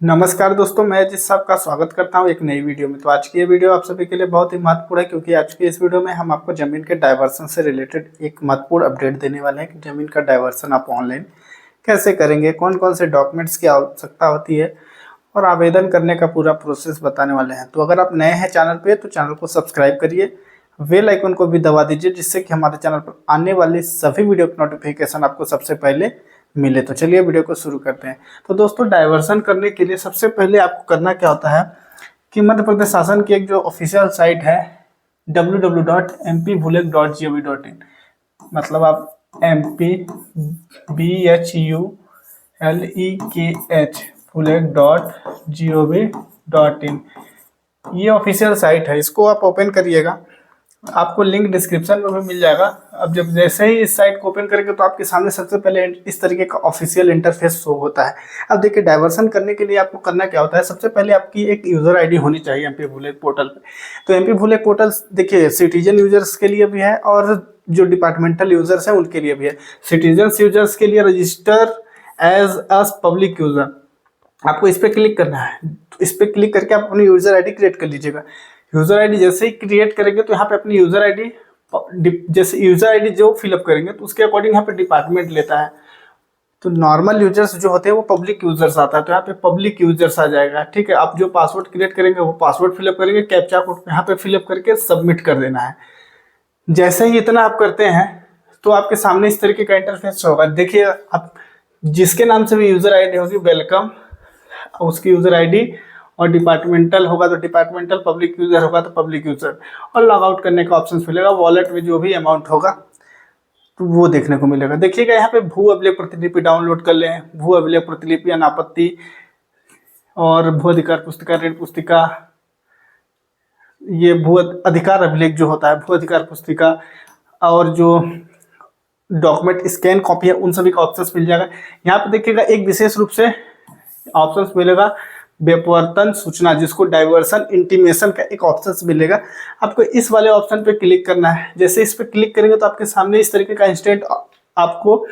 नमस्कार दोस्तों, मैं जिस सबका स्वागत करता हूं एक नई वीडियो में। तो आज की ये वीडियो आप सभी के लिए बहुत ही महत्वपूर्ण है, क्योंकि आज की इस वीडियो में हम आपको ज़मीन के डाइवर्सन से रिलेटेड एक महत्वपूर्ण अपडेट देने वाले हैं कि ज़मीन का डाइवर्सन आप ऑनलाइन कैसे करेंगे, कौन कौन से डॉक्यूमेंट्स की आवश्यकता होती है और आवेदन करने का पूरा प्रोसेस बताने वाले हैं। तो अगर आप नए हैं चैनल पर तो चैनल को सब्सक्राइब करिए, बेल आइकन को भी दबा दीजिए, जिससे कि हमारे चैनल पर आने वाली सभी वीडियो की नोटिफिकेशन आपको सबसे पहले मिले। तो चलिए वीडियो को शुरू करते हैं। तो दोस्तों, डाइवर्सन करने के लिए सबसे पहले आपको करना क्या होता है कि मध्य प्रदेश शासन की एक जो ऑफिशियल साइट है www.mpbhulek.gov.in, मतलब आप MPBHULEKH ये ऑफिशियल साइट है। इसको आप ओपन करिएगा, आपको लिंक डिस्क्रिप्शन में भी मिल जाएगा। अब जब जैसे ही इस साइट को ओपन करेंगे तो आपके सामने सबसे पहले इस तरीके का ऑफिशियल इंटरफेस शो होता है। अब देखिए, डाइवर्सन करने के लिए आपको करना क्या होता है। सबसे पहले आपकी एक यूज़र आईडी होनी चाहिए एमपी भूलेक पोर्टल पे। तो एमपी भूलेक पोर्टल देखिए सिटीजन यूजर्स के लिए भी है और जो डिपार्टमेंटल यूजर्स हैं उनके लिए भी है। सिटीजन यूजर्स के लिए register as us public user, आपको इस पर क्लिक करना है। तो इस पर क्लिक करके आप अपनी यूज़र आईडी क्रिएट कर लीजिएगा। यूज़र आईडी जैसे ही क्रिएट करेंगे तो यहाँ पे अपनी यूज़र आईडी, जैसे यूज़र आईडी जो फिलअप करेंगे तो उसके अकॉर्डिंग यहाँ पे डिपार्टमेंट लेता है। तो नॉर्मल यूजर्स जो होते हैं वो पब्लिक यूजर्स आता है, तो यहाँ पे पब्लिक यूजर्स आ जाएगा। ठीक है, आप जो पासवर्ड क्रिएट करेंगे वो पासवर्ड फिलअप करेंगे, कैप्चा कोड यहाँ पे फिलअप करके सबमिट कर देना है। जैसे ही इतना आप करते हैं तो आपके सामने इस तरीके का इंटरफेस होगा। देखिए, आप जिसके नाम से भी यूज़र आईडी होगी वेलकम, उसकी यूज़र आईडी, और डिपार्टमेंटल होगा तो डिपार्टमेंटल, पब्लिक यूज़र होगा तो पब्लिक यूज़र, और लॉग आउट करने का ऑप्शन मिलेगा। वॉलेट में जो भी अमाउंट होगा तो वो देखने को मिलेगा। देखिएगा यहाँ पे भू अभिलेख प्रतिलिपि डाउनलोड कर लें, भू अभिलेख प्रतिलिपि, अनापत्ति और भू अधिकार पुस्तिका, ऋण पुस्तिका, ये भू अधिकार अभिलेख जो होता है, भू अधिकार पुस्तिका, और जो डॉक्यूमेंट स्कैन कॉपी है, उन सभी का ऑप्शन मिल जाएगा। यहाँ पे देखिएगा एक विशेष रूप से ऑप्शन मिलेगा व्युत्पन्न सूचना, जिसको डाइवर्सन इंटीमेशन का एक ऑप्शन मिलेगा। आपको इस वाले ऑप्शन पे क्लिक करना है। जैसे इस पे क्लिक करेंगे तो आपके सामने इस तरीके का इंस्टेंट आपको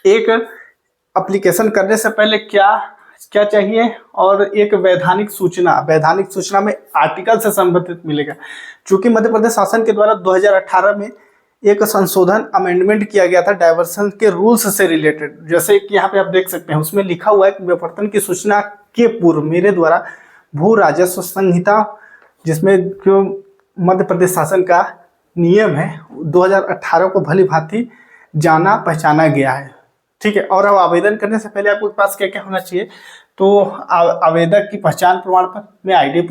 एक एप्लीकेशन करने से पहले क्या क्या चाहिए और एक वैधानिक सूचना में आर्टिकल से संबंधित मिलेगा। चूंकि मध्य प्रदेश शासन के द्वारा 2018 में एक संशोधन अमेंडमेंट किया गया था डाइवर्सन के रूल्स से रिलेटेड। जैसे कि यहाँ पे आप देख सकते हैं, उसमें लिखा हुआ है कि व्युत्पन्न की सूचना के पूर्व मेरे द्वारा भू राजस्व संहिता, जिसमें जो मध्य प्रदेश शासन का नियम है 2018 को भली भांति जाना पहचाना गया है। ठीक है, और अब आवेदन करने से पहले आपके पास क्या क्या होना चाहिए। तो आवेदक की पहचान प्रमाण पत्र में आईडी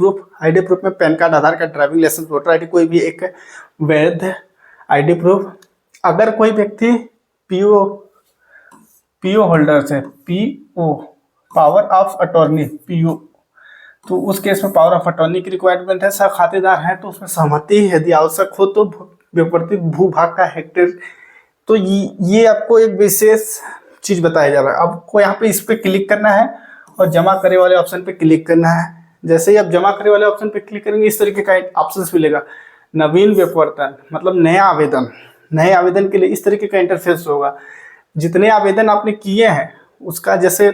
प्रूफ में PAN card, Aadhaar card, driving licence, voter ID, कोई भी एक वैध आईडी प्रूफ। अगर कोई व्यक्ति पीओ होल्डर है, PO power of attorney, PO, तो उस केस में पावर ऑफ अटॉर्नी की रिक्वायरमेंट है। सह खातेदार है तो उसमें सहमति यदि आवश्यक हो तो व्युत्पत्ति भूभाग का हेक्टेयर। तो ये आपको एक विशेष चीज बताया जा रहा है। आपको यहाँ पे इस पे क्लिक करना है और जमा करे वाले ऑप्शन पे क्लिक करना है। जैसे ही आप जमा करे वाले ऑप्शन पे क्लिक करेंगे इस तरीके का ऑप्शन मिलेगा, नवीन व्युत्पत्ति, मतलब नया आवेदन। नए आवेदन के लिए इस तरीके का इंटरफेस होगा। जितने आवेदन आपने किए हैं उसका, जैसे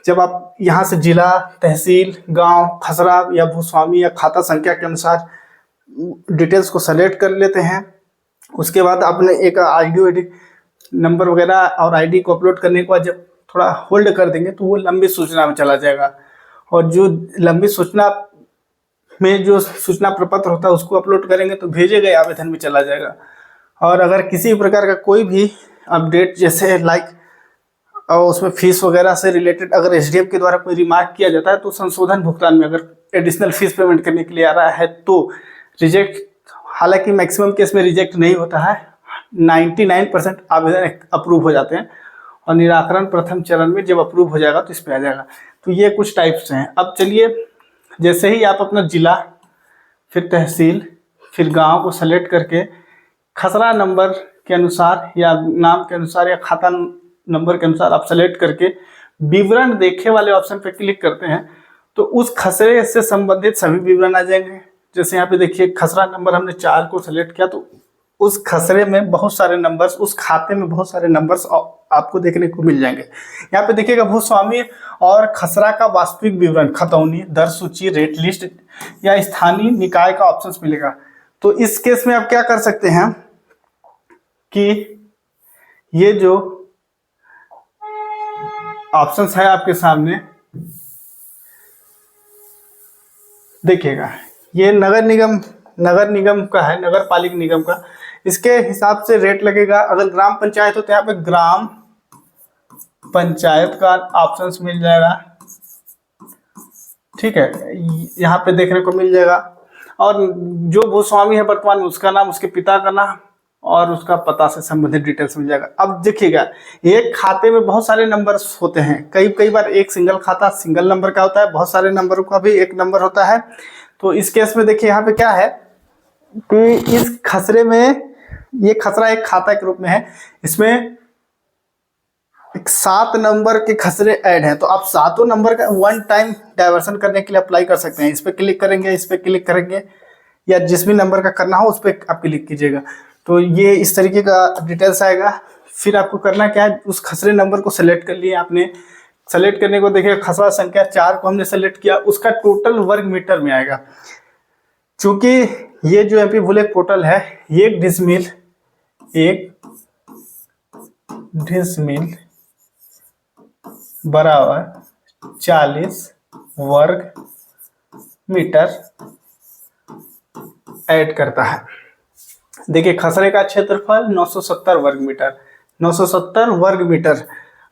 जब आप यहाँ से जिला, तहसील, गांव, खसरा या भूस्वामी या खाता संख्या के अनुसार डिटेल्स को सेलेक्ट कर लेते हैं, उसके बाद आपने एक आईडी नंबर वगैरह और आईडी को अपलोड करने के बाद जब थोड़ा होल्ड कर देंगे तो वो लंबी सूचना में चला जाएगा। और जो लंबी सूचना में जो सूचना प्रपत्र होता है उसको अपलोड करेंगे तो भेजे गए आवेदन में चला जाएगा। और अगर किसी प्रकार का कोई भी अपडेट, जैसे और उसमें फीस वगैरह से रिलेटेड अगर एसडीएफ के द्वारा कोई रिमार्क किया जाता है तो संशोधन भुगतान में अगर एडिशनल फीस पेमेंट करने के लिए आ रहा है तो रिजेक्ट, हालांकि मैक्सिमम केस में रिजेक्ट नहीं होता है, 99% आवेदन अप्रूव हो जाते हैं, और निराकरण प्रथम चरण में जब अप्रूव हो जाएगा तो इस पर आ जाएगा। तो ये कुछ टाइप्स हैं। अब चलिए, जैसे ही आप अपना जिला, फिर तहसील, फिर गाँव को सेलेक्ट करके खसरा नंबर के अनुसार या नाम के अनुसार या खाता नंबर के अनुसार आप सेलेक्ट करके विवरण देखे वाले ऑप्शन पे क्लिक करते हैं तो उस खसरे से संबंधित सभी विवरण आ जाएंगे। जैसे यहाँ पे देखिए खसरा नंबर हमने 4 को सेलेक्ट किया तो उस खसरे में बहुत सारे नंबर्स, उस खाते में बहुत सारे नंबर्स आपको देखने को मिल जाएंगे। यहाँ पे देखिएगा भूस्वामी और खसरा का वास्तविक विवरण, खतौनी, दर सूची, रेट लिस्ट या स्थानीय निकाय का ऑप्शन मिलेगा। तो इस केस में आप क्या कर सकते हैं कि ये जो ऑप्शंस है आपके सामने देखिएगा, ये नगर निगम का है, नगर पालिक निगम का, इसके हिसाब से रेट लगेगा। अगर ग्राम पंचायत हो तो यहाँ पे ग्राम पंचायत का ऑप्शंस मिल जाएगा, ठीक है, यहाँ पे देखने को मिल जाएगा। और जो भूस्वामी है वर्तमान में उसका नाम, उसके पिता का नाम और उसका पता से संबंधित डिटेल्स मिल जाएगा। अब देखिएगा, एक खाते में बहुत सारे नंबर्स होते हैं, कई बार एक सिंगल खाता सिंगल नंबर का होता है, बहुत सारे नंबरों का भी एक नंबर होता है। तो इस केस में देखिए यहाँ पे क्या है कि इस खसरे में, ये खसरा एक खाता के रूप में है, इसमें 7 नंबर के खसरे ऐड हैं। तो आप 7 नंबर का वन टाइम डाइवर्सन करने के लिए अप्लाई कर सकते हैं। इस पर क्लिक करेंगे, इस पर क्लिक करेंगे, या जिस भी नंबर का करना हो उस पर आप क्लिक कीजिएगा। तो ये इस तरीके का डिटेल्स आएगा। फिर आपको करना क्या है, उस खसरे नंबर को सेलेक्ट कर लिए आपने। सेलेक्ट करने को देखिए खसरा संख्या 4 को हमने सेलेक्ट किया, उसका टोटल वर्ग मीटर में आएगा। चूंकि ये जो एमपी भूलेख पोर्टल है, 1 डिसमिल बराबर 40 वर्ग मीटर ऐड करता है। देखिए खसरे का क्षेत्रफल 970 वर्ग मीटर, 970 वर्ग मीटर।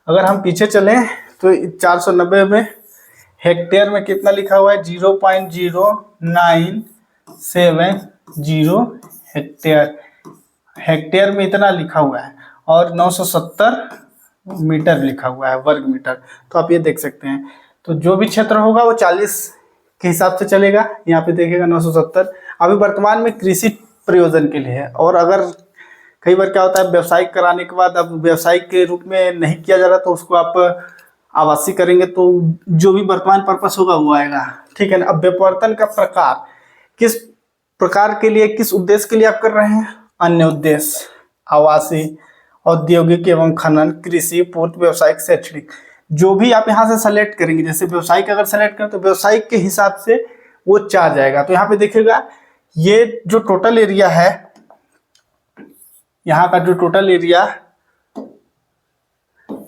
अगर हम पीछे चलें तो 490 में हेक्टेयर में कितना लिखा हुआ है, 0.0970 हेक्टेयर, हेक्टेयर में इतना लिखा हुआ है, और 970 मीटर लिखा हुआ है, वर्ग मीटर। तो आप ये देख सकते हैं। तो जो भी क्षेत्र होगा वो 40 के हिसाब से चलेगा। यहाँ पे देखिएगा 970 अभी वर्तमान में कृषि प्रयोजन के लिए है। और अगर कई बार क्या होता है, व्यवसायिक कराने के बाद अब व्यवसायिक के रूप में नहीं किया जा रहा तो उसको आप आवासीय करेंगे, तो जो भी वर्तमान पर्पस होगा वो आएगा, ठीक है ना। अब विपवर्तन का प्रकार, किस प्रकार के लिए, किस उद्देश्य के लिए आप कर रहे हैं, अन्य उद्देश्य, आवासीय, औद्योगिक एवं खनन, कृषि, पूर्त, व्यवसायिक, शैक्षणिक, जो भी आप यहाँ से सेलेक्ट करेंगे। जैसे व्यवसायिक अगर सेलेक्ट करें तो व्यवसायिक के हिसाब से वो चार्ज आएगा। तो यहाँ पे देखिएगा, ये जो टोटल एरिया है, यहाँ का जो टोटल एरिया,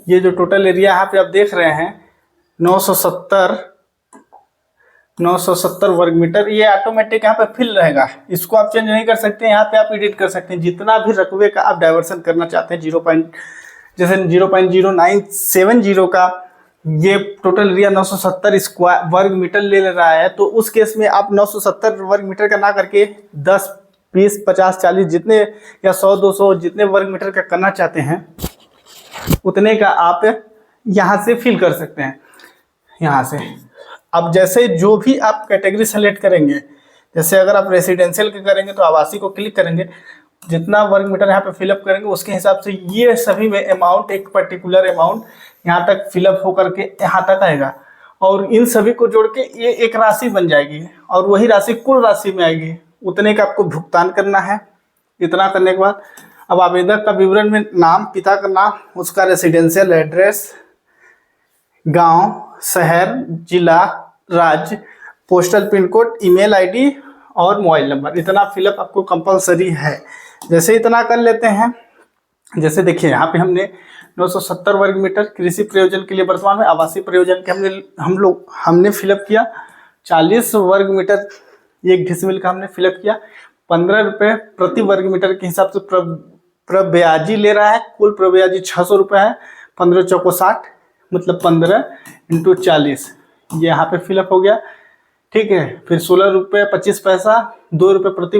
ये जो टोटल एरिया यहाँ पे आप देख रहे हैं 970 वर्ग मीटर, ये ऑटोमेटिक यहाँ पे फिल रहेगा। इसको आप चेंज नहीं कर सकते, यहाँ पे आप एडिट कर सकते हैं। जितना भी रकबे का आप डाइवर्सन करना चाहते हैं, जैसे 0.0970 का ये टोटल एरिया 970 स्क्वायर वर्ग मीटर ले रहा है, तो उस केस में आप 970 वर्ग मीटर का ना करके 10, 20, 50, 40 जितने या 100, 200 जितने वर्ग मीटर का करना चाहते हैं उतने का आप यहाँ से फिल कर सकते हैं, यहाँ से। अब जैसे जो भी आप कैटेगरी सेलेक्ट करेंगे, जैसे अगर आप रेसिडेंशियल के करेंगे तो आवासीय को क्लिक करेंगे, जितना वर्ग मीटर यहाँ पे फिलअप करेंगे उसके हिसाब से ये सभी में अमाउंट, एक पर्टिकुलर अमाउंट यहाँ तक फिलअप होकर के यहाँ तक आएगा। और इन सभी को जोड़ के ये एक राशि बन जाएगी, और वही राशि कुल राशि में आएगी। उतने का आपको भुगतान करना है। इतना करने के बाद अब आवेदक का विवरण में नाम, पिता का नाम, उसका रेसिडेंशियल एड्रेस, गांव, शहर, जिला, राज्य, postal pin code, email ID और मोबाइल नंबर, इतना फिलअप आपको कंपलसरी है। जैसे इतना कर लेते हैं, जैसे देखिए यहाँ पे हमने 970 वर्ग मीटर कृषि प्रयोजन के लिए वर्तमान में, आवासीय प्रयोजन के हमने फिलअप किया 40 वर्ग मीटर, 1 डिसमिल का हमने फिलअप किया। 15 रुपये प्रति वर्ग मीटर के हिसाब से प्रब्याजी ले रहा है। कुल प्रब्याजी 600 रुपये है। 15 चौको 60, मतलब 15 × 40 ये यहाँ पे फिलअप हो गया, ठीक है। फिर 16 रुपये 25 पैसा, 2 रुपये प्रति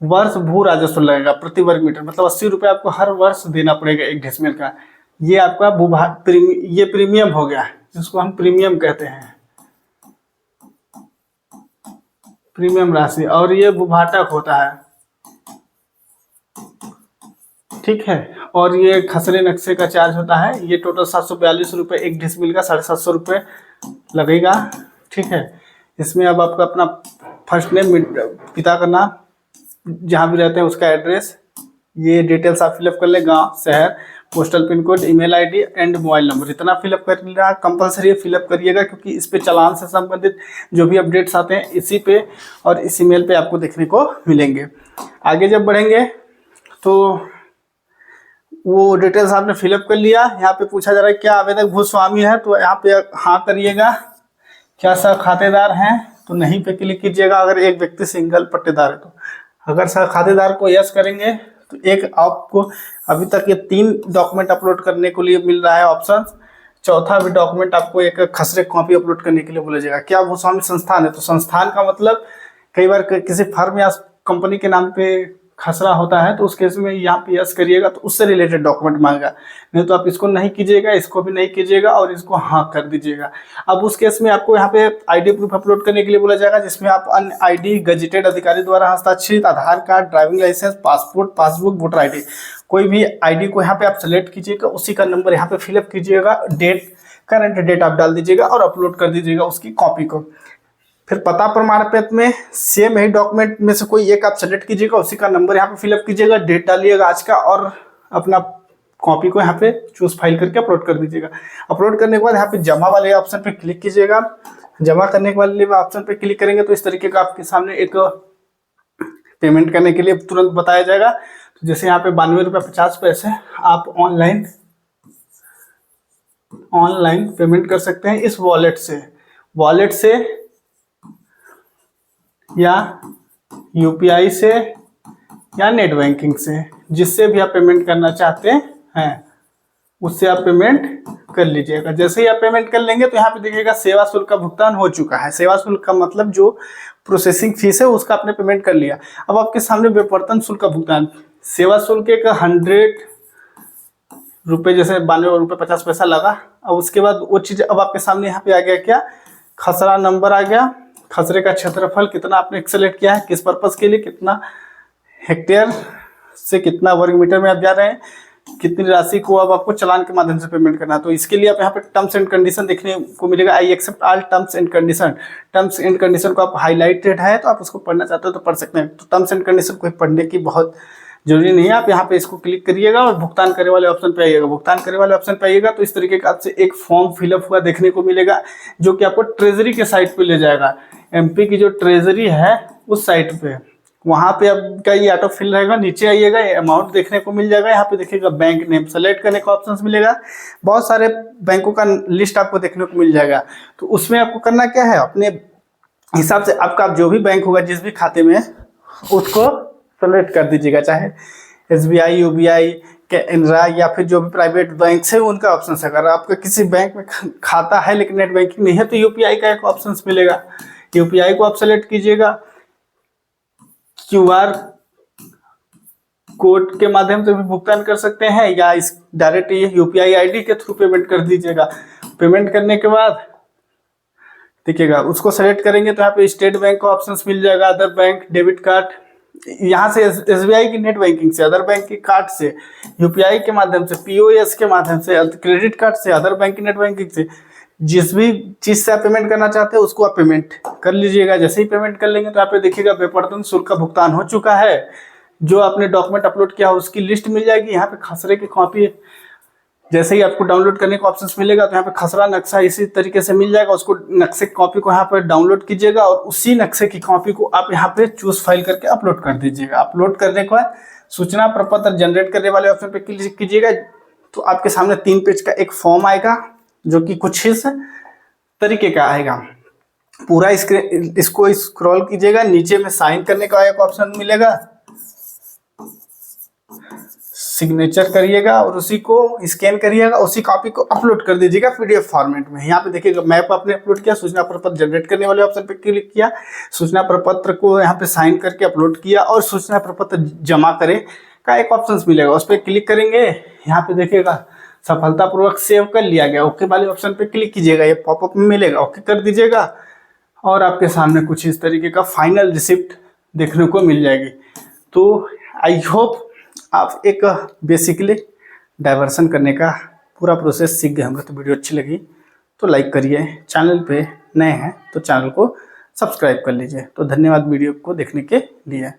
वर्ष भू राजस्व लगेगा प्रति वर्ग मीटर, मतलब 80 रुपये आपको हर वर्ष देना पड़ेगा 1 डेसिमल का। ये आपका ये प्रीमियम हो गया, जिसको हम प्रीमियम कहते हैं, प्रीमियम राशि। और ये भूभाटक होता है, ठीक है। और ये खसरे नक्शे का चार्ज होता है। ये टोटल 742 रुपये 1 डिसमिल का, 750 रुपये लगेगा, ठीक है। इसमें अब आपका अपना फर्स्ट नेम, पिता का नाम, जहाँ भी रहते हैं उसका एड्रेस, ये डिटेल्स आप फिलअप कर ले, गांव, शहर, postal pin code, email ID and mobile number, इतना फिलअप करना कंपलसरी फिलअप करिएगा, क्योंकि इस पे चालान से संबंधित जो भी अपडेट्स आते हैं इसी पे और इस ईमेल पे आपको देखने को मिलेंगे। आगे जब बढ़ेंगे तो वो डिटेल्स आपने फिलअप कर लिया। यहाँ पे पूछा जा रहा है क्या आवेदक भूस्वामी है, तो यहाँ पे हाँ करिएगा। क्या सह खातेदार हैं, तो नहीं पे क्लिक कीजिएगा अगर एक व्यक्ति सिंगल पट्टेदार है तो। अगर सह खातेदार को यस करेंगे तो एक आपको अभी तक ये 3 डॉक्यूमेंट अपलोड करने के लिए मिल रहा है ऑप्शन। चौथा भी डॉक्यूमेंट आपको एक खसरे कॉपी अपलोड करने के लिए बोला जाएगा। क्या भूस्वामी संस्थान है, तो संस्थान का मतलब कई बार किसी फर्म या कंपनी के नाम पे खसरा होता है, तो उस केस में यहाँ पे यस करिएगा तो उससे रिलेटेड डॉक्यूमेंट मांगेगा। नहीं तो आप इसको नहीं कीजिएगा, इसको भी नहीं कीजिएगा और इसको हाँ कर दीजिएगा। अब उस केस में आपको यहाँ पे आईडी प्रूफ अपलोड करने के लिए बोला जाएगा, जिसमें आप अन्य आईडी, गजेटेड अधिकारी द्वारा हस्ताक्षरित Aadhaar card, driving licence, passport, passbook, voter ID, कोई भी आईडी को यहाँ पे आप सेलेक्ट कीजिएगा, उसी का नंबर यहाँ पे फिलअप कीजिएगा, डेट, करंट डेट आप डाल दीजिएगा और अपलोड कर दीजिएगा उसकी कॉपी को। फिर पता प्रमाण पत्र में सेम ही डॉक्यूमेंट में से कोई एक आप सेलेक्ट कीजिएगा, उसी का नंबर यहाँ पे फिलअप कीजिएगा, डेट डालिएगा आज का और अपना कॉपी को यहाँ पे चूज फाइल करके अपलोड कर दीजिएगा। अपलोड करने के बाद यहाँ पे जमा वाले ऑप्शन पे क्लिक कीजिएगा। जमा करने के वाले ऑप्शन पे क्लिक करेंगे तो इस तरीके का आपके सामने एक पेमेंट करने के लिए तुरंत बताया जाएगा। तो जैसे यहाँ पे 92.50 आप ऑनलाइन पेमेंट कर सकते हैं इस वॉलेट से या यूपीआई से या नेट बैंकिंग से, जिससे भी आप पेमेंट करना चाहते हैं उससे आप पेमेंट कर लीजिएगा। जैसे ही आप पेमेंट कर लेंगे तो यहाँ पे देखिएगा सेवा शुल्क का भुगतान हो चुका है। सेवा शुल्क का मतलब जो प्रोसेसिंग फीस है उसका आपने पेमेंट कर लिया। अब आपके सामने विवर्तन शुल्क का भुगतान, सेवा शुल्क एक 100 रुपये, जैसे 92.50 लगा। अब उसके बाद वो चीज़ अब आपके सामने यहाँ पे आ गया, क्या खसरा नंबर आ गया, खसरे का क्षेत्रफल कितना आपने सेलेक्ट किया है, किस पर्पस के लिए, कितना हेक्टेयर से कितना वर्ग मीटर में आप जा रहे हैं, कितनी राशि को अब आपको चालान के माध्यम से पेमेंट करना है। तो इसके लिए आप यहाँ पे टर्म्स एंड कंडीशन देखने को मिलेगा। I accept all terms and condition को आप हाईलाइटेड है तो आप उसको पढ़ना चाहते हो तो पढ़ सकते हैं। तो टर्म्स एंड कंडीशन को पढ़ने की बहुत जरूरी नहीं है। आप यहाँ पे इसको क्लिक करिएगा और भुगतान करने वाले ऑप्शन पे आइएगा। भुगतान करने वाले ऑप्शन पे आइएगा तो इस तरीके का आपसे एक फॉर्म फिलअप हुआ देखने को मिलेगा, जो कि आपको ट्रेजरी के साइट पे ले जाएगा। एमपी की जो ट्रेजरी है उस साइट पे, वहाँ पे आपका ये ऑटो फिल रहेगा। नीचे आइएगा, अमाउंट देखने को मिल जाएगा। यहाँ पे देखिएगा बैंक नेम सेलेक्ट करने का ऑप्शन मिलेगा। बहुत सारे बैंकों का लिस्ट आपको देखने को मिल जाएगा। तो उसमें आपको करना क्या है, अपने हिसाब से आपका जो भी बैंक होगा जिस भी खाते में उसको सेलेक्ट कर दीजिएगा, चाहे एसबीआई, यूबीआई, कैनरा या फिर जो भी प्राइवेट बैंक है उनका ऑप्शन है। अगर आपका किसी बैंक में खाता है लेकिन नेट बैंकिंग नहीं है तो यूपीआई का एक ऑप्शन मिलेगा, यूपीआई को आप सेलेक्ट कीजिएगा। क्यूआर कोड के माध्यम से भी भुगतान कर सकते हैं या इस डायरेक्ट ये यूपीआई आईडी के थ्रू पेमेंट कर दीजिएगा। पेमेंट करने के बाद देखिएगा उसको सेलेक्ट करेंगे तो यहाँ पे स्टेट बैंक का ऑप्शन मिल जाएगा, अदर बैंक, डेबिट कार्ड, यहाँ से एसबीआई की नेट बैंकिंग से, अदर बैंक के कार्ड से, यूपीआई के माध्यम से, पीओएस के माध्यम से, क्रेडिट कार्ड से, अदर बैंक की नेट बैंकिंग से, जिस भी चीज़ से आप पेमेंट करना चाहते हैं उसको आप पेमेंट कर लीजिएगा। जैसे ही पेमेंट कर लेंगे तो यहाँ पे देखिएगा विवर्तन शुल्क का भुगतान हो चुका है। जो आपने डॉक्यूमेंट अपलोड किया उसकी लिस्ट मिल जाएगी। यहाँ पे खसरे की कॉपी जैसे ही आपको डाउनलोड करने का ऑप्शन मिलेगा तो यहाँ पे खसरा नक्शा इसी तरीके से मिल जाएगा। उसको नक्शे की कॉपी को यहाँ पर डाउनलोड कीजिएगा और उसी नक्शे की कॉपी को आप यहाँ पे चूज फाइल करके अपलोड कर दीजिएगा। अपलोड करने के बाद सूचना प्रपत्र जनरेट करने वाले ऑप्शन पे क्लिक कीजिएगा तो आपके सामने 3 पेज का एक फॉर्म आएगा, जो कि कुछ इस तरीके का आएगा। पूरा इसको स्क्रॉल कीजिएगा, नीचे में साइन करने का एक ऑप्शन मिलेगा, सिग्नेचर करिएगा और उसी को स्कैन करिएगा, उसी कॉपी को अपलोड कर दीजिएगा पीडीएफ फॉर्मेट में। यहाँ पे देखिएगा मैप आपने अपलोड किया, सूचना प्रपत्र जनरेट करने वाले ऑप्शन पे क्लिक किया, सूचना प्रपत्र को यहाँ पे साइन करके अपलोड किया और सूचना प्रपत्र जमा करें का एक ऑप्शन मिलेगा, उस पर क्लिक करेंगे। यहाँ पे देखिएगा सफलतापूर्वक सेव कर लिया गया, ओके वाले ऑप्शन पे क्लिक कीजिएगा, ये पॉपअप में मिलेगा, ओके कर दीजिएगा और आपके सामने कुछ इस तरीके का फाइनल रिसिप्ट देखने को मिल जाएगी। तो आई होप आप एक बेसिकली डाइवर्सन करने का पूरा प्रोसेस सीख गए होंगे। तो वीडियो अच्छी लगी तो लाइक करिए, चैनल पे नए हैं तो चैनल को सब्सक्राइब कर लीजिए। तो धन्यवाद वीडियो को देखने के लिए।